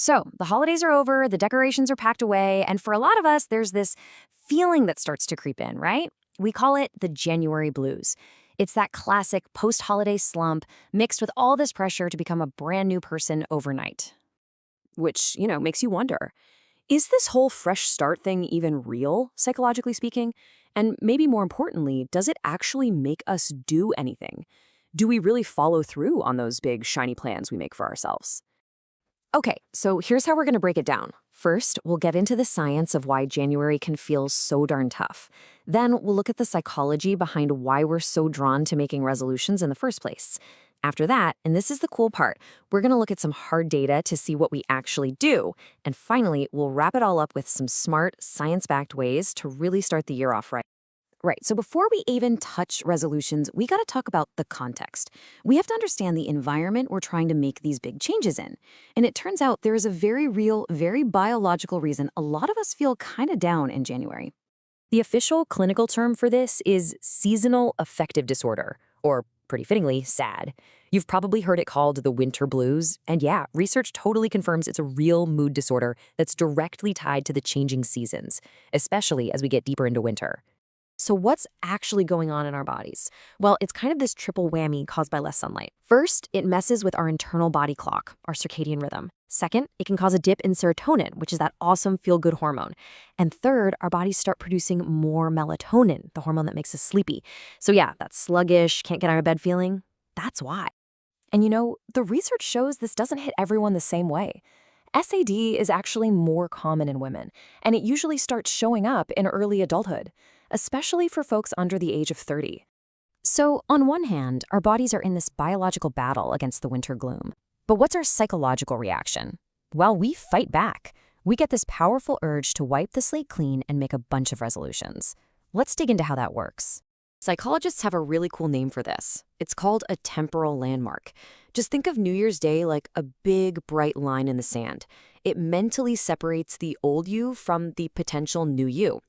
So the holidays are over, the decorations are packed away, and for a lot of us, there's this feeling that starts to creep in, right? We call it the January blues. It's that classic post-holiday slump mixed with all this pressure to become a brand new person overnight. Which, makes you wonder, is this whole fresh start thing even real, psychologically speaking? And maybe more importantly, does it actually make us do anything? Do we really follow through on those big, shiny plans we make for ourselves? Okay, so here's how we're going to break it down. First, we'll get into the science of why January can feel so darn tough. Then we'll look at the psychology behind why we're so drawn to making resolutions in the first place. After that, and this is the cool part, we're going to look at some hard data to see what we actually do. And finally, we'll wrap it all up with some smart, science-backed ways to really start the year off right. Right, so before we even touch resolutions, we got to talk about the context. We have to understand the environment we're trying to make these big changes in. And it turns out there is a very real, very biological reason a lot of us feel kind of down in January. The official clinical term for this is seasonal affective disorder, or pretty fittingly, SAD. You've probably heard it called the winter blues, and yeah, research totally confirms it's a real mood disorder that's directly tied to the changing seasons, especially as we get deeper into winter. So what's actually going on in our bodies? Well, it's kind of this triple whammy caused by less sunlight. First, it messes with our internal body clock, our circadian rhythm. Second, it can cause a dip in serotonin, which is that awesome feel-good hormone. And third, our bodies start producing more melatonin, the hormone that makes us sleepy. So yeah, that sluggish, can't get out of bed feeling, that's why. And the research shows this doesn't hit everyone the same way. SAD is actually more common in women, and it usually starts showing up in early adulthood, especially for folks under the age of 30. So, on one hand, our bodies are in this biological battle against the winter gloom. But what's our psychological reaction? Well, we fight back. We get this powerful urge to wipe the slate clean and make a bunch of resolutions. Let's dig into how that works. Psychologists have a really cool name for this. It's called a temporal landmark. Just think of New Year's Day like a big, bright line in the sand. It mentally separates the old you from the potential new you.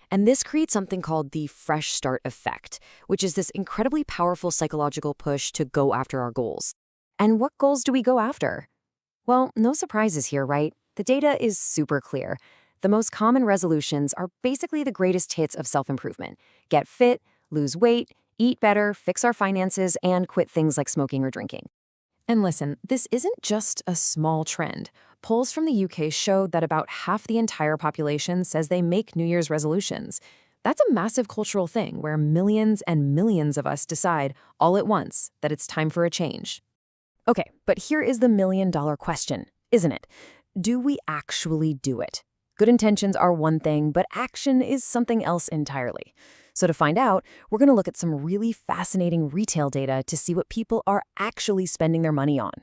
And this creates something called the fresh start effect, which is this incredibly powerful psychological push to go after our goals. And what goals do we go after? Well, no surprises here, right? The data is super clear. The most common resolutions are basically the greatest hits of self-improvement. Get fit, lose weight, eat better, fix our finances, and quit things like smoking or drinking. And listen, this isn't just a small trend. Polls from the UK show that about half the entire population says they make New Year's resolutions. That's a massive cultural thing where millions and millions of us decide all at once that it's time for a change. Okay, but here is the million-dollar question, isn't it? Do we actually do it? Good intentions are one thing, but action is something else entirely. So to find out, we're going to look at some really fascinating retail data to see what people are actually spending their money on.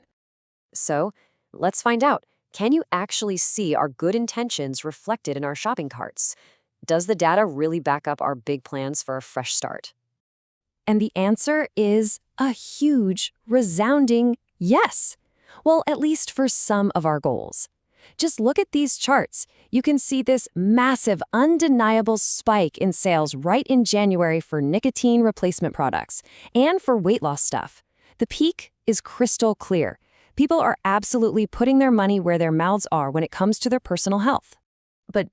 So let's find out. Can you actually see our good intentions reflected in our shopping carts? Does the data really back up our big plans for a fresh start? And the answer is a huge, resounding yes. Well, at least for some of our goals. Just look at these charts. You can see this massive, undeniable spike in sales right in January for nicotine replacement products and for weight loss stuff. The peak is crystal clear. People are absolutely putting their money where their mouths are when it comes to their personal health.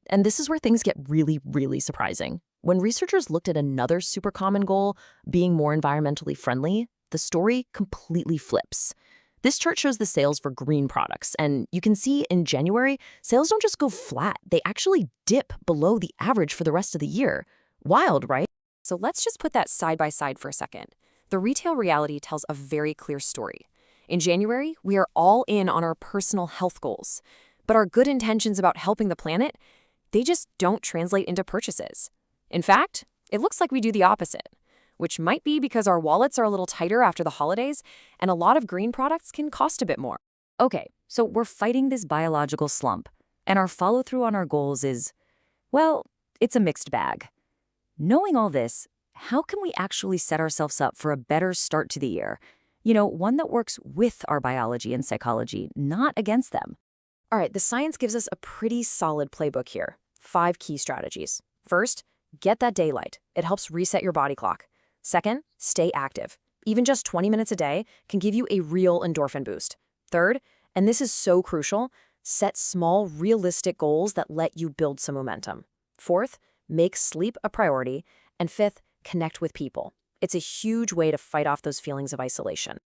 And this is where things get really, really surprising. When researchers looked at another super common goal, being more environmentally friendly, the story completely flips. This chart shows the sales for green products, and you can see in January, sales don't just go flat, they actually dip below the average for the rest of the year. Wild, right? So let's just put that side by side for a second. The retail reality tells a very clear story. In January, we are all in on our personal health goals. But our good intentions about helping the planet, they just don't translate into purchases. In fact, it looks like we do the opposite, which might be because our wallets are a little tighter after the holidays, and a lot of green products can cost a bit more. Okay, so we're fighting this biological slump, and our follow-through on our goals is, well, it's a mixed bag. Knowing all this, how can we actually set ourselves up for a better start to the year? One that works with our biology and psychology, not against them. All right, the science gives us a pretty solid playbook here. 5 key strategies. First, get that daylight. It helps reset your body clock. Second, stay active. Even just 20 minutes a day can give you a real endorphin boost. Third, and this is so crucial, Set small, realistic goals that let you build some momentum. Fourth, make sleep a priority. And fifth, connect with people. It's a huge way to fight off those feelings of isolation.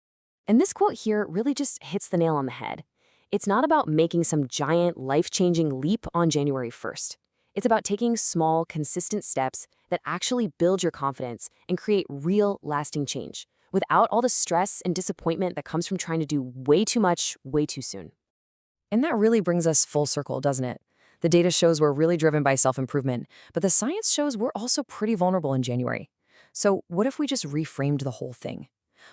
And this quote here really just hits the nail on the head. It's not about making some giant, life-changing leap on January 1st. It's about taking small, consistent steps that actually build your confidence and create real, lasting change, without all the stress and disappointment that comes from trying to do way too much, way too soon. And that really brings us full circle, doesn't it? The data shows we're really driven by self-improvement, but the science shows we're also pretty vulnerable in January. So what if we just reframed the whole thing?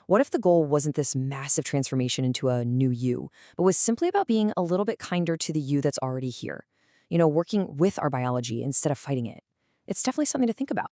What if the goal wasn't this massive transformation into a new you, but was simply about being a little bit kinder to the you that's already here? Working with our biology instead of fighting it. It's definitely something to think about.